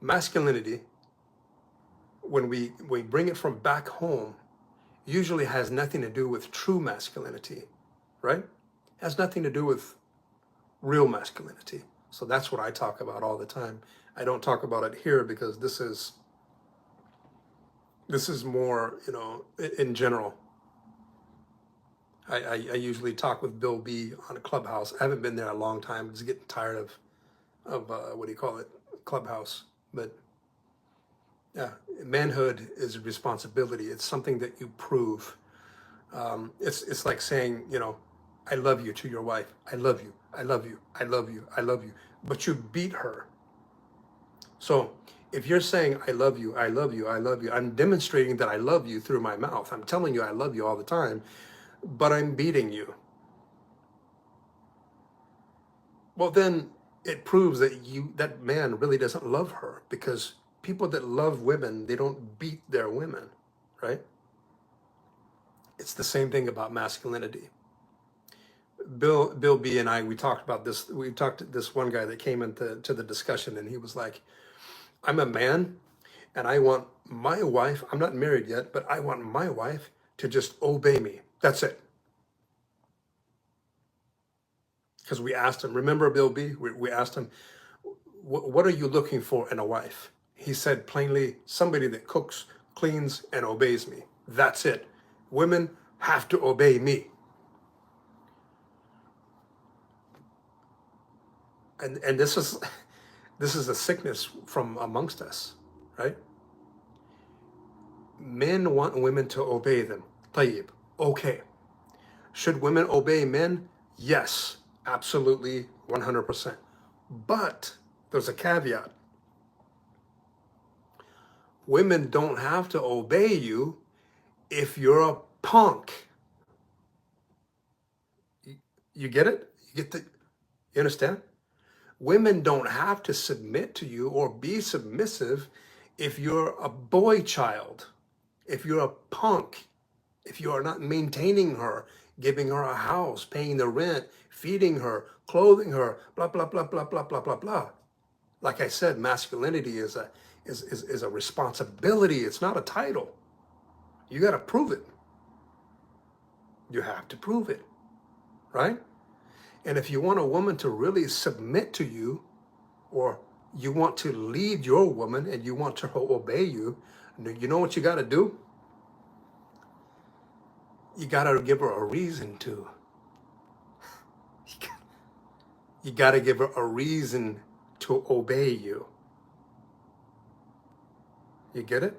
masculinity, when we bring it from back home, usually has nothing to do with true masculinity, right? Has nothing to do with real masculinity. So that's what I talk about all the time. I don't talk about it here because this is more, in general. I usually talk with Bill B on a Clubhouse. I haven't been there a long time. I'm just getting tired of what do you call it, Clubhouse. But yeah, manhood is a responsibility. It's something that you prove. It's like saying, I love you to your wife. I love you. I love you. I love you. I love you. But you beat her. So if you're saying, I love you, I love you, I love you, I'm demonstrating that I love you through my mouth. I'm telling you I love you all the time, but I'm beating you. Well, then it proves that that man really doesn't love her, because people that love women, they don't beat their women, right? It's the same thing about masculinity. Bill B and I, we talked about this. We talked to this one guy that came into the discussion, and he was like, I'm a man and I want my wife, I'm not married yet, but I want my wife to just obey me. That's it. Because we asked him, remember Bill B? We asked him, what are you looking for in a wife? He said plainly, somebody that cooks, cleans, and obeys me. That's it. Women have to obey me. And this is a sickness from amongst us, right? Men want women to obey them. Tayyib. Okay. Should women obey men? Yes, absolutely, 100%. But there's a caveat. Women don't have to obey you if you're a punk. You get it? You understand? Women don't have to submit to you or be submissive if you're a boy child, if you're a punk, if you are not maintaining her, giving her a house, paying the rent, feeding her, clothing her, blah, blah, blah, blah, blah, blah, blah, blah. Like I said, masculinity is a responsibility. It's not a title. You got to prove it. You have to prove it, right? And if you want a woman to really submit to you, or you want to lead your woman and you want her to obey you, you know what you got to do? You got to give her a reason to. You got to give her a reason to obey you. You get it?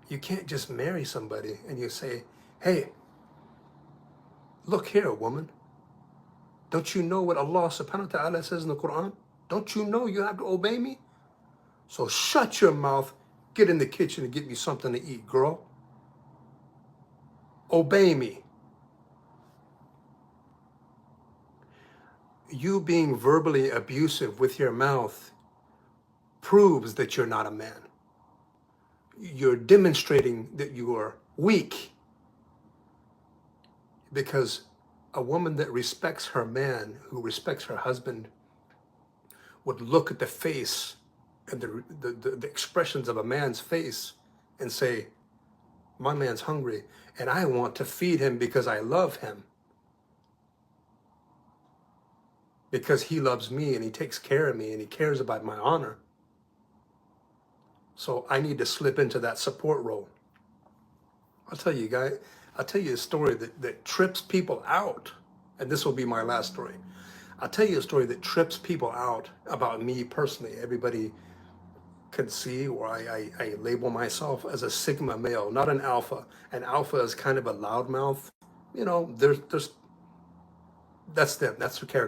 You can't just marry somebody and you say, hey, look here, woman. Don't you know what Allah subhanahu wa ta'ala says in the Quran? Don't you know you have to obey me? So shut your mouth, get in the kitchen and get me something to eat, girl. Obey me. You being verbally abusive with your mouth proves that you're not a man. You're demonstrating that you are weak, because a woman that respects her man, who respects her husband, would look at the face and the expressions of a man's face and say, my man's hungry and I want to feed him because I love him, because he loves me and he takes care of me and he cares about my honor. So I need to slip into that support role. I'll tell you a story that trips people out. And this will be my last story. I'll tell you a story that trips people out about me personally. Everybody could see, or I label myself as a Sigma male, not an alpha. An alpha is kind of a loudmouth. That's them. That's their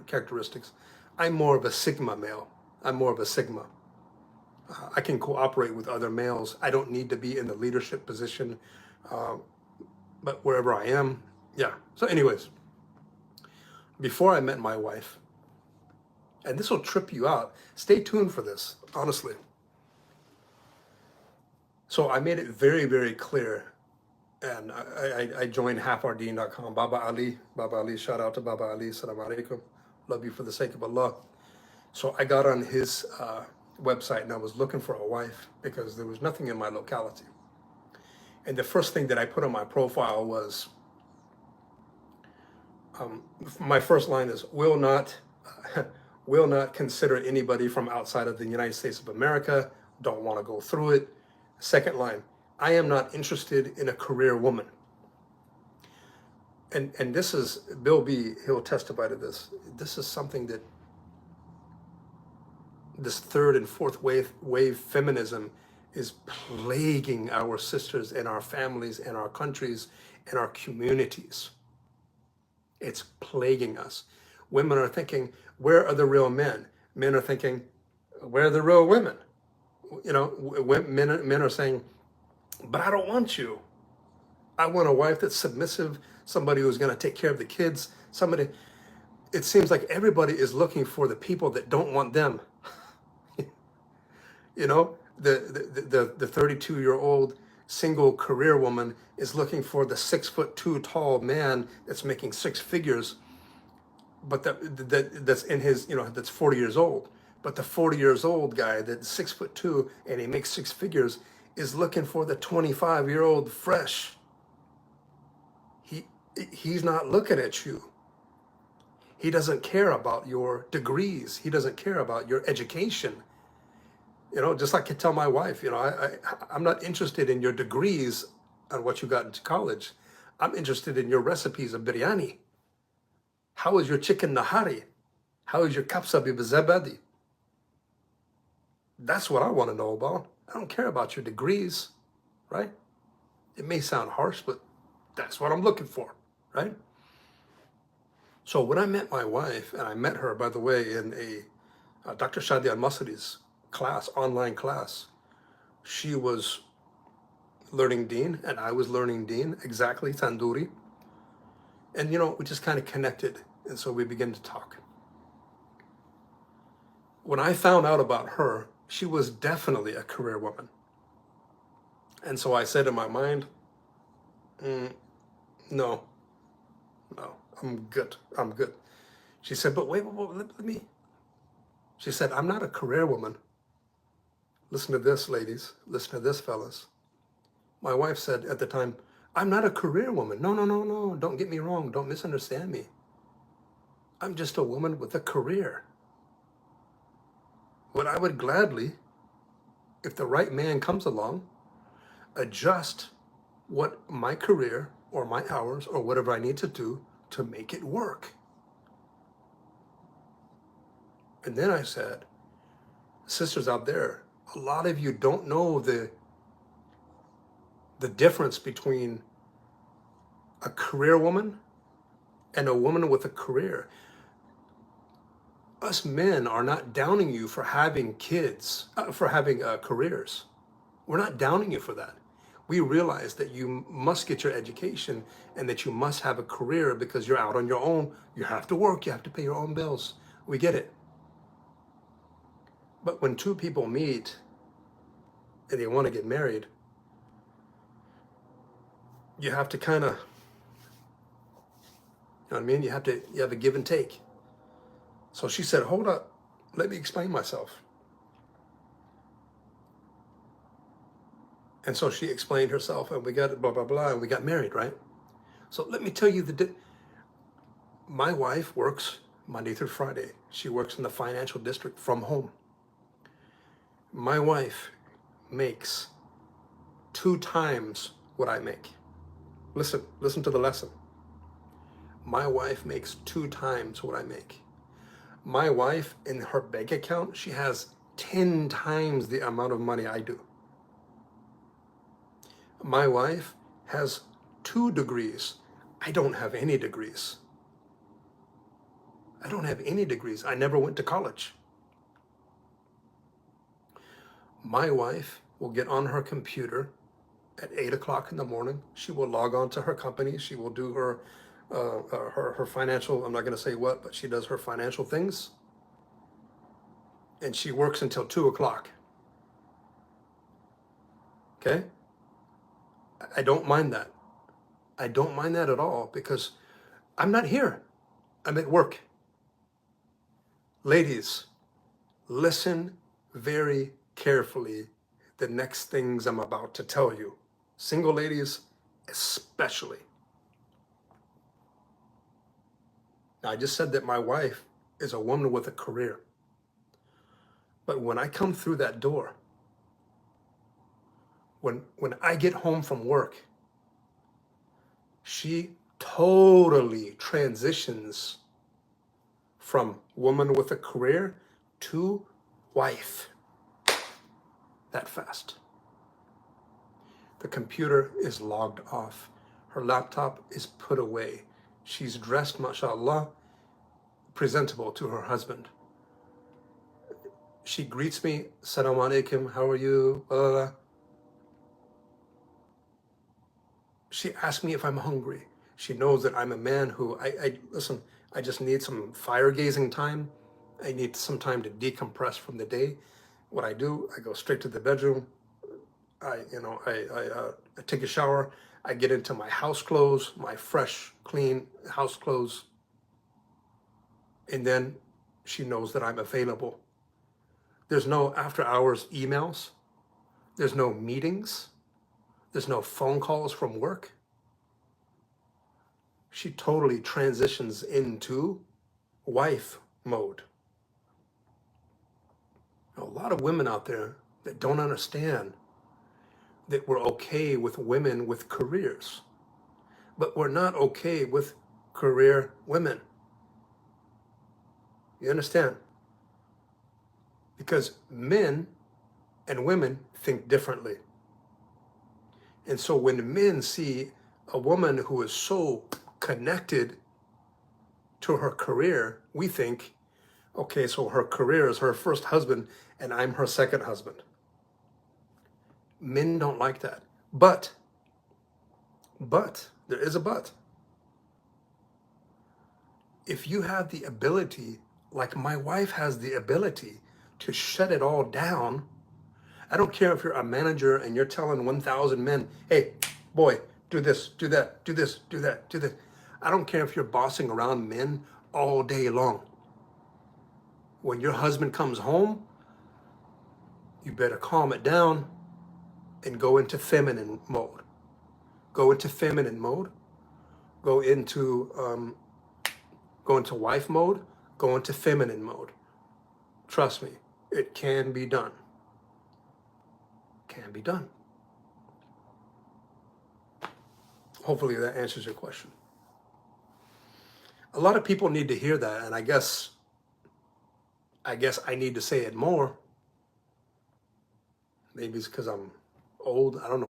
characteristics. I'm more of a Sigma male. I'm more of a Sigma. I can cooperate with other males. I don't need to be in the leadership position, but wherever I am, yeah. So anyways, before I met my wife, and this will trip you out, stay tuned for this, honestly. So I made it very, very clear, and I joined halfrdeen.com. Baba Ali, shout out to Baba Ali, salam alaikum. Love you for the sake of Allah. So I got on his website and I was looking for a wife because there was nothing in my locality. And the first thing that I put on my profile was, my first line is, will not, will not consider anybody from outside of the United States of America, don't want to go through it. Second line, I am not interested in a career woman. And this is, Bill B, he'll testify to this. This is something that this third and fourth wave feminism is plaguing our sisters and our families and our countries and our communities. It's plaguing us. Women are thinking, where are the real men? Men are thinking, where are the real women? You know, men are saying, but I don't want you. I want a wife that's submissive, somebody who's going to take care of the kids, somebody. It seems like everybody is looking for the people that don't want them. You know, the 32-year-old single career woman is looking for the 6'2" tall man that's making six figures, but that's in his, you know, that's 40 years old. But the 40 years old guy that's 6'2" and he makes six figures is looking for the 25-year-old fresh. He's not looking at you. He doesn't care about your degrees. He doesn't care about your education. You know, just like I tell my wife, you know, I'm not interested in your degrees on what you got into college. I'm interested in your recipes of biryani. How is your chicken nahari? How is your kapsa bibazabadi? That's what I want to know about. I don't care about your degrees, right? It may sound harsh, but that's what I'm looking for, right? So when I met my wife, and I met her, by the way, in a Dr. Shadi Al-Masri's class, online class, she was learning Deen, and I was learning Deen, exactly, Tandoori. And, you know, we just kind of connected, and so we began to talk. When I found out about her, she was definitely a career woman. And so I said in my mind, no, I'm good. She said, but wait, let me. She said, I'm not a career woman. Listen to this, ladies. Listen to this, fellas. My wife said at the time, I'm not a career woman. No. Don't get me wrong. Don't misunderstand me. I'm just a woman with a career. But I would gladly, if the right man comes along, adjust what my career or my hours or whatever I need to do to make it work. And then I said, sisters out there, a lot of you don't know the difference between a career woman and a woman with a career. Us men are not downing you for having kids, for having careers. We're not downing you for that. We realize that you must get your education and that you must have a career because you're out on your own. You have to work, you have to pay your own bills. We get it. But when two people meet and they want to get married, you have to kind of, you know what I mean? You have a give and take. So she said, hold up, let me explain myself. And so she explained herself, and we got blah, blah, blah, and we got married, right? So let me tell you, my wife works Monday through Friday. She works in the financial district from home. My wife makes 2 times what I make. Listen to the lesson. My wife makes 2 times what I make. My wife, in her bank account, she has 10 times the amount of money I do. My wife has 2 degrees. I don't have any degrees. I don't have any degrees. I never went to college. My wife will get on her computer at 8 o'clock in the morning. She will log on to her company. She will do her financial, I'm not going to say what, but she does her financial things. And she works until 2 o'clock. Okay? I don't mind that. I don't mind that at all because I'm not here. I'm at work. Ladies, listen very carefully the next things I'm about to tell you. Single ladies, especially. Now, I just said that my wife is a woman with a career. But when I come through that door, when I get home from work, she totally transitions from woman with a career to wife that fast. The computer is logged off. Her laptop is put away. She's dressed, mashallah, presentable to her husband. She greets me, Assalamu alaikum, how are you? Blah, blah, blah. She asks me if I'm hungry. She knows that I'm a man who, listen, I just need some fire gazing time. I need some time to decompress from the day. What I do, I go straight to the bedroom. I take a shower. I get into my house clothes, my fresh, clean house clothes. And then she knows that I'm available. There's no after hours emails. There's no meetings. There's no phone calls from work. She totally transitions into wife mode. A lot of women out there that don't understand that we're okay with women with careers, but we're not okay with career women. You understand? Because men and women think differently. And so when men see a woman who is so connected to her career, we think, okay, so her career is her first husband and I'm her second husband. Men don't like that. But, there is a but. If you have the ability, like my wife has the ability, to shut it all down, I don't care if you're a manager and you're telling 1,000 men, hey, boy, do this, do that, do this, do that, do this. I don't care if you're bossing around men all day long. When your husband comes home, you better calm it down and go into feminine mode. Go into feminine mode. Go into wife mode. Go into feminine mode. Trust me, it can be done. Can be done. Hopefully that answers your question. A lot of people need to hear that, and I guess I need to say it more. Maybe it's because I'm old. I don't know.